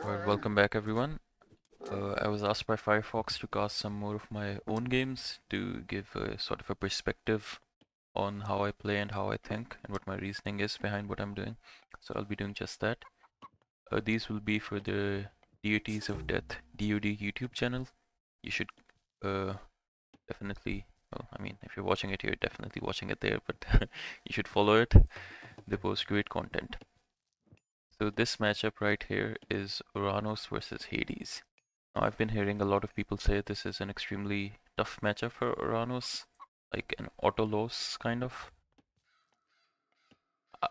Well, welcome back everyone. I was asked by Firefox to cast some more of my own games to give a sort of a perspective on how I play and how I think and what my reasoning is behind what I'm doing. So I'll be doing just that. These will be for the Deities of Death DoD YouTube channel. You should uh, definitely, well, I mean, if you're watching it here, definitely watching it there, but you should follow it. They post great content. So this matchup right here is Oranos versus Hades. Now, I've been hearing a lot of people say this is an extremely tough matchup for Oranos, like an auto loss kind of.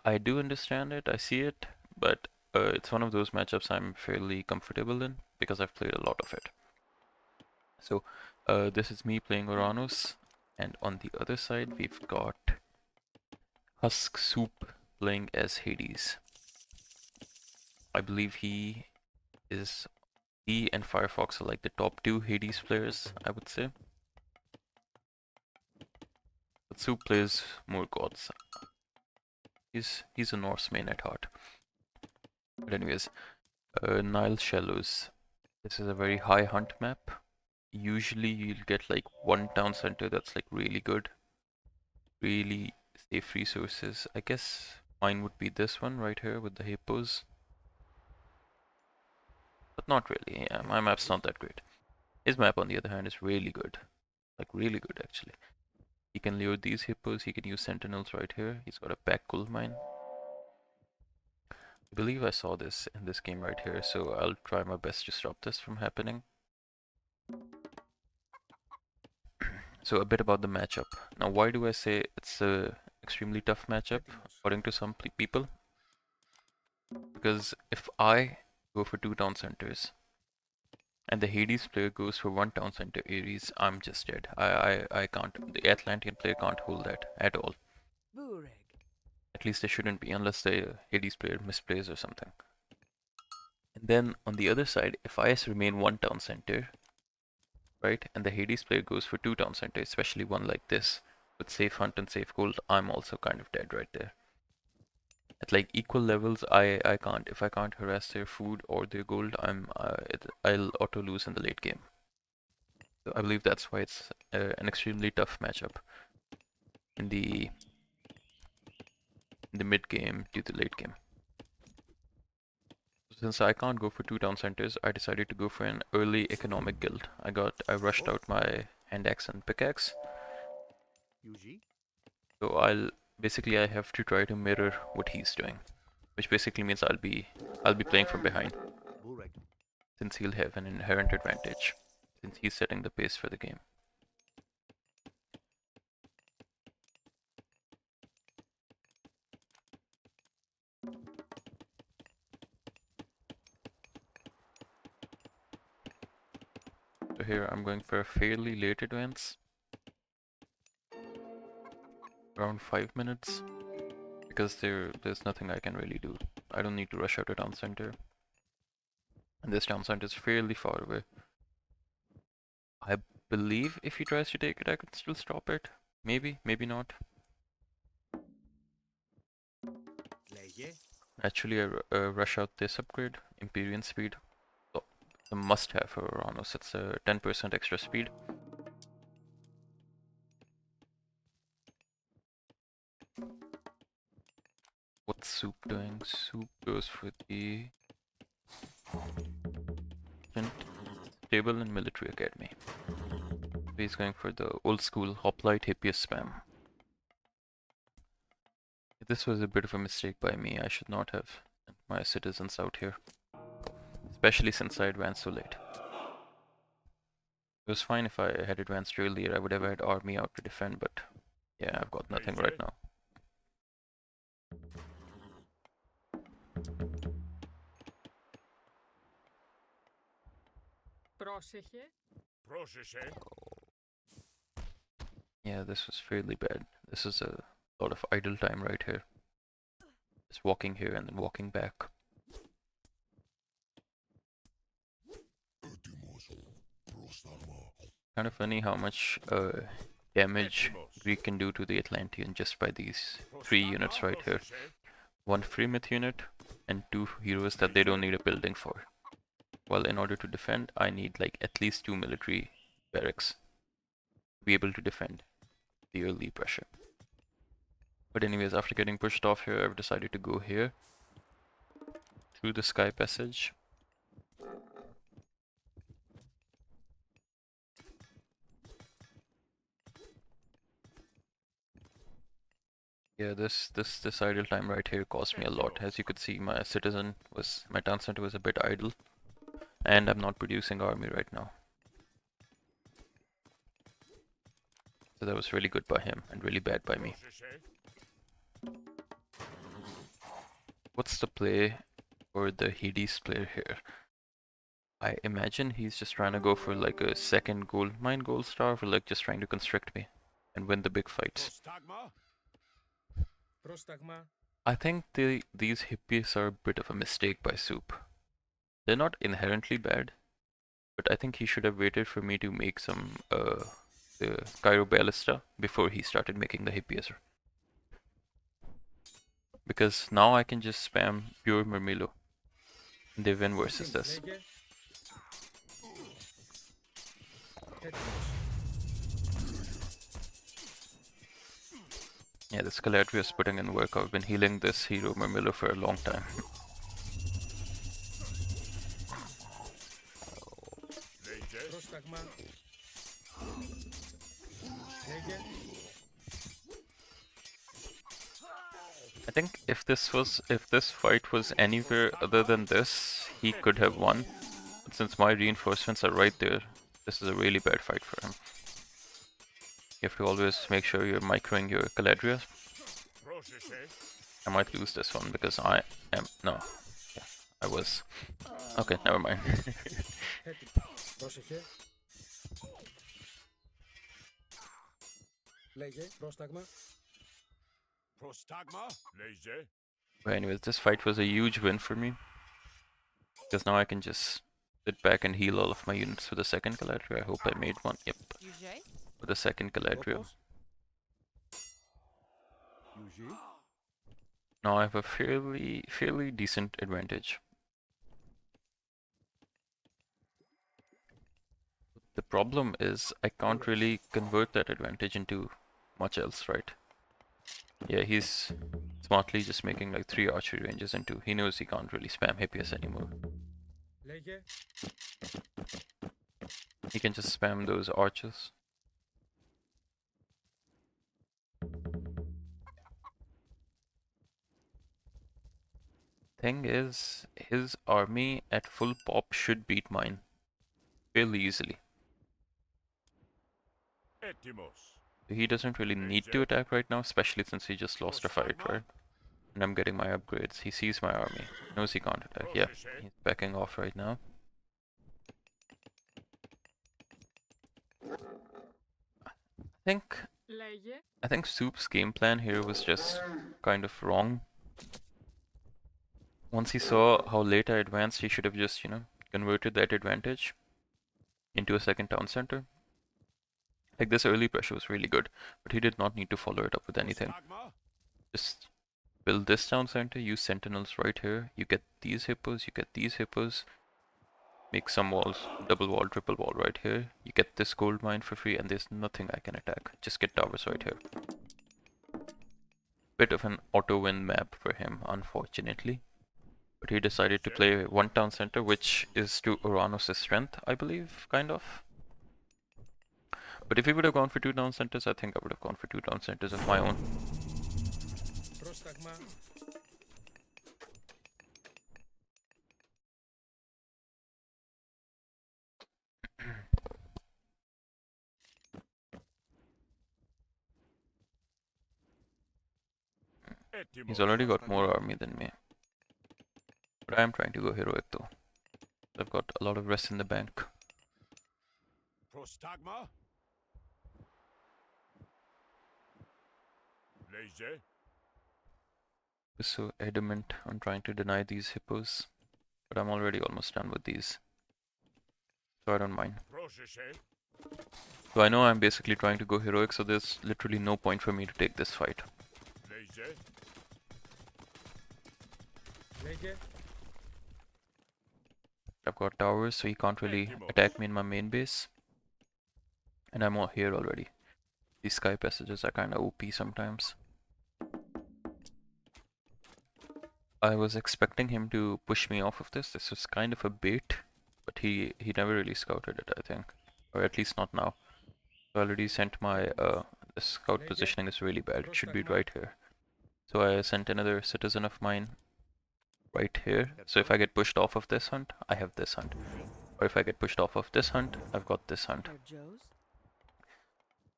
I do understand it, I see it, but it's one of those matchups I'm fairly comfortable in because I've played a lot of it. So this is me playing Oranos, and on the other side we've got HUSKSUPPE playing as Hades. I believe he and Firefox are like the top two Hades players, I would say. But Soup plays more gods. He's a Norseman at heart. But anyways, Nile Shallows. This is a very high hunt map. Usually you'll get like one town center that's like really good, really safe resources. I guess mine would be this one right here with the hippos. But not really, yeah, my map's not that great. His map on the other hand is really good. Like really good actually. He can lure these hippos, he can use sentinels right here. He's got a back gold mine. I believe I saw this in this game right here, so I'll try my best to stop this from happening. So a bit about the matchup. Now why do I say it's a extremely tough matchup according to some people? Because if I go for 2 town centers and the Hades player goes for 1 town center Ares, I'm just dead. I can't, the Atlantean player can't hold that at all. At least they shouldn't be unless the Hades player misplays or something. And then on the other side, if I remain 1 town center, right, and the Hades player goes for 2 town center, especially one like this, with safe hunt and safe gold, I'm also kind of dead right there. At like equal levels, I can't, if I can't harass their food or their gold, I'll auto lose in the late game. So I believe that's why it's an extremely tough matchup in the mid game to the late game. Since I can't go for 2 town centers, I decided to go for an early economic guild. I rushed out my hand axe and pickaxe. So I have to try to mirror what he's doing, which basically means I'll be playing from behind, since he'll have an inherent advantage, since he's setting the pace for the game. So here I'm going for a fairly late advance, around 5 minutes, because there's nothing I can really do. I don't need to rush out a town center, and this town center is fairly far away. I believe if he tries to take it, I could still stop it. Maybe, maybe not. Actually, I rush out this upgrade, Empyrean speed. So it's a must-have for Oranos. It's a 10% extra speed. What's Soup doing? Soup goes for the Stable and Military Academy. He's going for the old school Hoplite Hippias spam. This was a bit of a mistake by me. I should not have sent my citizens out here, especially since I advanced so late. It was fine if I had advanced earlier, I would have had army out to defend, but yeah, I've got nothing right now. Yeah, this was fairly bad. This is a lot of idle time right here. Just walking here and then walking back. Kind of funny how much damage Greek can do to the Atlantean just by these 3 units right here. 1 free myth unit and 2 heroes that they don't need a building for. Well, in order to defend, I need like at least 2 military barracks to be able to defend the early pressure. But anyways, after getting pushed off here, I've decided to go here through the sky passage. Yeah, this idle time right here cost me a lot. As you could see, my town center was a bit idle, and I'm not producing army right now. So that was really good by him and really bad by me. What's the play for the Hades player here? I imagine he's just trying to go for like a second gold mine gold star, or like just trying to constrict me and win the big fights. I think these hippies are a bit of a mistake by Soup. They're not inherently bad, but I think he should have waited for me to make some the Cairo Ballista before he started making the hippies. Because now I can just spam pure Murmillo and they win versus this. Yeah, this Galadriel is putting in work. I've been healing this hero Murmillo for a long time. I think if this fight was anywhere other than this, he could have won. But since my reinforcements are right there, this is a really bad fight for him. You have to always make sure you're microing your Galadriel. I might lose this one because I am I was. Okay, never mind. But anyways, this fight was a huge win for me. Because now I can just sit back and heal all of my units with the second Galadriel. I hope I made one. Yep. With the second Galadriel. Now I have a fairly decent advantage. The problem is I can't really convert that advantage into much else, right? Yeah, he's smartly just making like 3 archery ranges and 2. He knows he can't really spam Hippias anymore. He can just spam those archers. Thing is, his army at full pop should beat mine fairly easily. He doesn't really need to attack right now, especially since he just lost a fight, right? And I'm getting my upgrades. He sees my army. Knows he can't attack. Yeah, he's backing off right now. I think Soup's game plan here was just kind of wrong. Once he saw how late I advanced, he should have just, converted that advantage into a second town center. Like, this early pressure was really good, but he did not need to follow it up with anything. Just build this town center, use sentinels right here. You get these hippos, you get these hippos. Make some walls, double wall, triple wall right here. You get this gold mine for free, and there's nothing I can attack. Just get towers right here. Bit of an auto-win map for him, unfortunately. But he decided to play one town center, which is to Oranos' strength, I believe, kind of. But if he would have gone for 2 town centers, I think I would have gone for 2 town centers of my own. He's already got more army than me. But I am trying to go heroic though. I've got a lot of rest in the bank. I'm so adamant on trying to deny these hippos. But I'm already almost done with these. So I don't mind. So I know I'm basically trying to go heroic, so there's literally no point for me to take this fight. I've got towers, so he can't really attack me in my main base. And I'm all here already. These sky passages are kinda OP sometimes. I was expecting him to push me off of this. This was kind of a bait, but he never really scouted it, I think. Or at least not now. I already sent my, the scout positioning is really bad. It should be right here. So I sent another citizen of mine right here. So if I get pushed off of this hunt, I have this hunt. Or if I get pushed off of this hunt, I've got this hunt.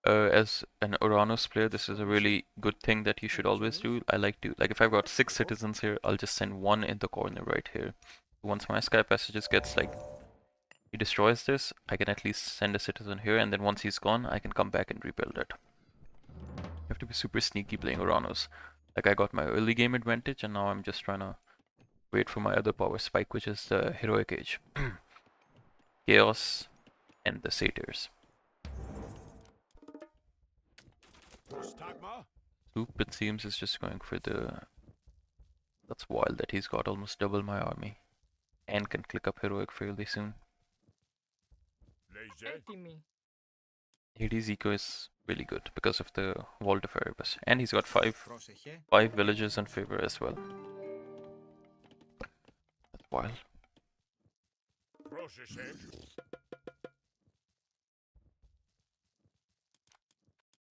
As an Oranos player, this is a really good thing that you should always do. I like to, like if I've got 6 citizens here, I'll just send one in the corner right here. Once my sky passages gets like, he destroys this, I can at least send a citizen here, and then once he's gone, I can come back and rebuild it. You have to be super sneaky playing Oranos. Like I got my early game advantage, and now I'm just trying to wait for my other power spike, which is the Heroic Age. Chaos and the Satyrs. Soup, it seems, is just going for the... That's wild that he's got almost double my army. And can click up Heroic fairly soon. Hades Eco is really good because of the Vault of Erebus. And he's got 5 villages in favor as well. That's wild.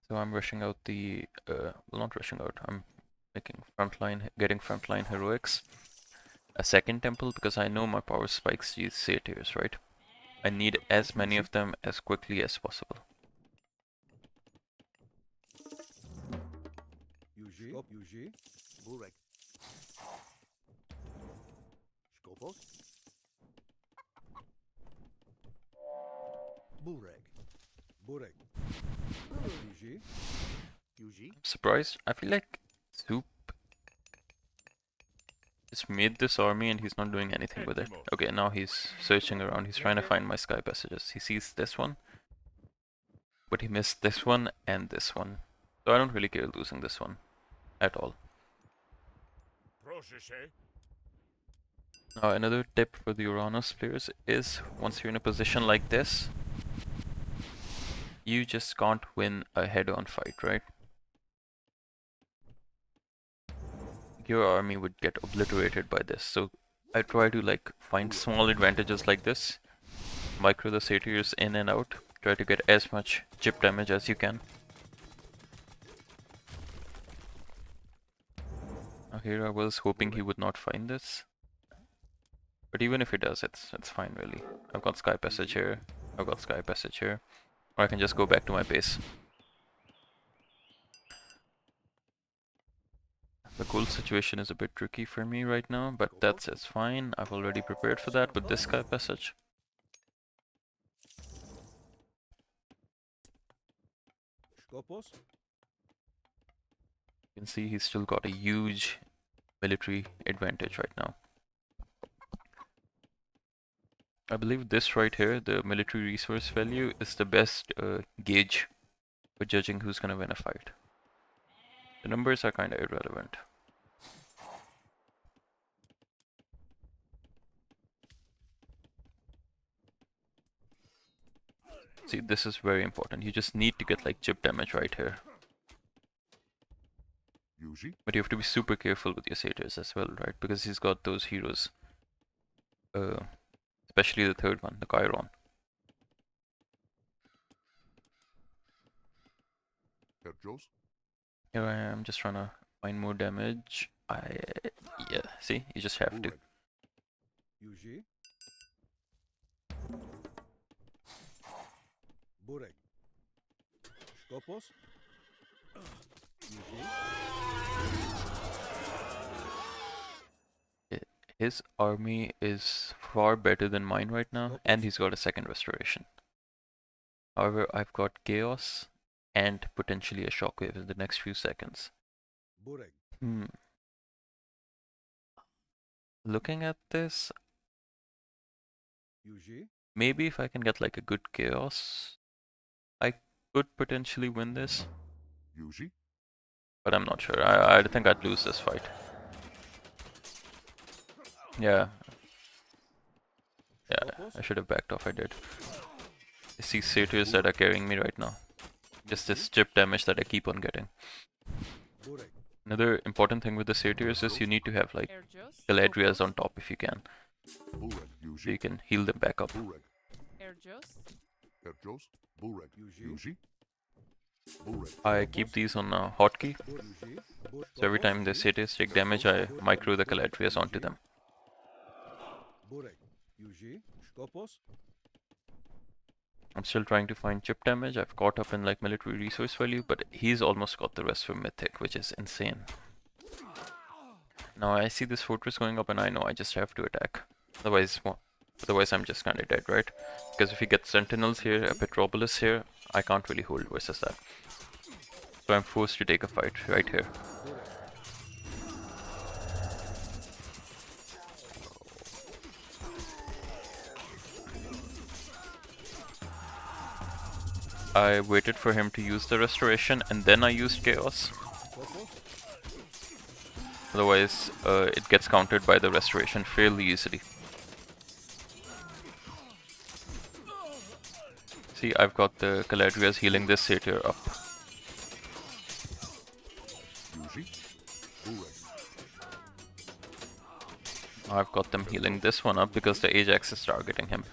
So I'm rushing out the, well, not rushing out, I'm making frontline, getting frontline heroics. A second temple because I know my power spikes these satyrs, right? I need as many of them as quickly as possible. I'm surprised. I feel like Soup just made this army and he's not doing anything with it. Okay, now he's searching around. He's trying to find my sky passages. He sees this one, but he missed this one and this one. So I don't really care losing this one at all. Now another tip for the Oranos players is once you're in a position like this, you just can't win a head-on fight, right? Your army would get obliterated by this. So I try to like find small advantages like this, micro the satyrs in and out, try to get as much chip damage as you can. Now here I was hoping he would not find this, but even if he does, it's fine really. I've got sky passage here, I've got sky passage here, or I can just go back to my base. The gold situation is a bit tricky for me right now, but it's fine. I've already prepared for that with this sky passage. You can see he's still got a huge military advantage right now. I believe this right here, the military resource value, is the best gauge for judging who's gonna win a fight. The numbers are kinda irrelevant. See, this is very important. You just need to get like chip damage right here. But you have to be super careful with your satyrs as well, right? Because he's got those heroes. Especially the third one, the Chiron. Here I am, just trying to find more damage. Yeah, see, you just have to. His army is far better than mine right now, and he's got a second restoration. However, I've got chaos and potentially a shockwave in the next few seconds. Looking at this, maybe if I can get like a good chaos, I could potentially win this. But I'm not sure. I think I'd lose this fight. Yeah. Yeah, I should have backed off, I did. It's these satyrs that are carrying me right now. Just this chip damage that I keep on getting. Another important thing with the satyrs is you need to have like Galadriels on top if you can. So you can heal them back up. I keep these on a hotkey. So every time the satyrs take damage, I micro the Galadriels onto them. I'm still trying to find chip damage. I've caught up in like military resource value, but he's almost got the rest from mythic, which is insane. Now I see this fortress going up and I know I just have to attack. Otherwise I'm just kinda dead, right? Because if we get sentinels here, a Petropolis here, I can't really hold versus that. So I'm forced to take a fight right here. I waited for him to use the restoration and then I used chaos. Otherwise, it gets countered by the restoration fairly easily. See, I've got the Galadriels healing this satyr up. I've got them healing this one up because the Ajax is targeting him.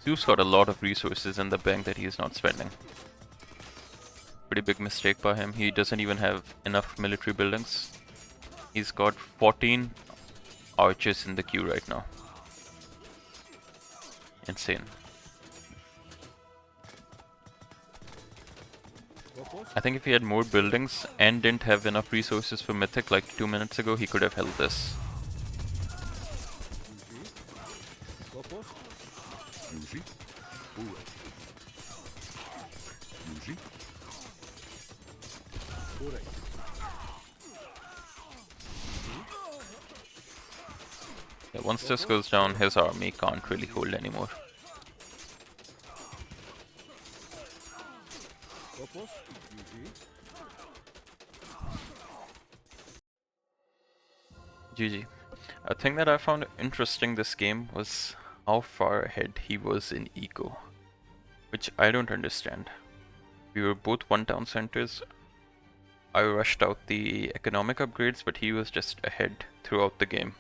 Zeus got a lot of resources in the bank that he is not spending. Pretty big mistake by him. He doesn't even have enough military buildings. He's got 14 archers in the queue right now. Insane. I think if he had more buildings and didn't have enough resources for Mythic like 2 minutes ago, he could have held this. Yeah, once this goes down, his army can't really hold anymore. GG. A thing that I found interesting this game was how far ahead he was in eco, which I don't understand. We were both one town centers. I rushed out the economic upgrades, but he was just ahead throughout the game.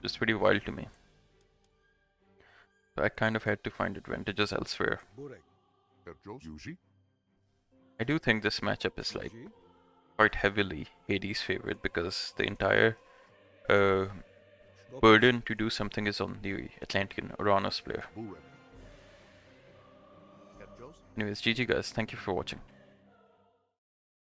Just pretty wild to me. So I kind of had to find advantages elsewhere. I do think this matchup is like quite heavily Hades' favorite because the entire burden to do something is on the Atlantean Oranos player. Anyways, GG guys, thank you for watching.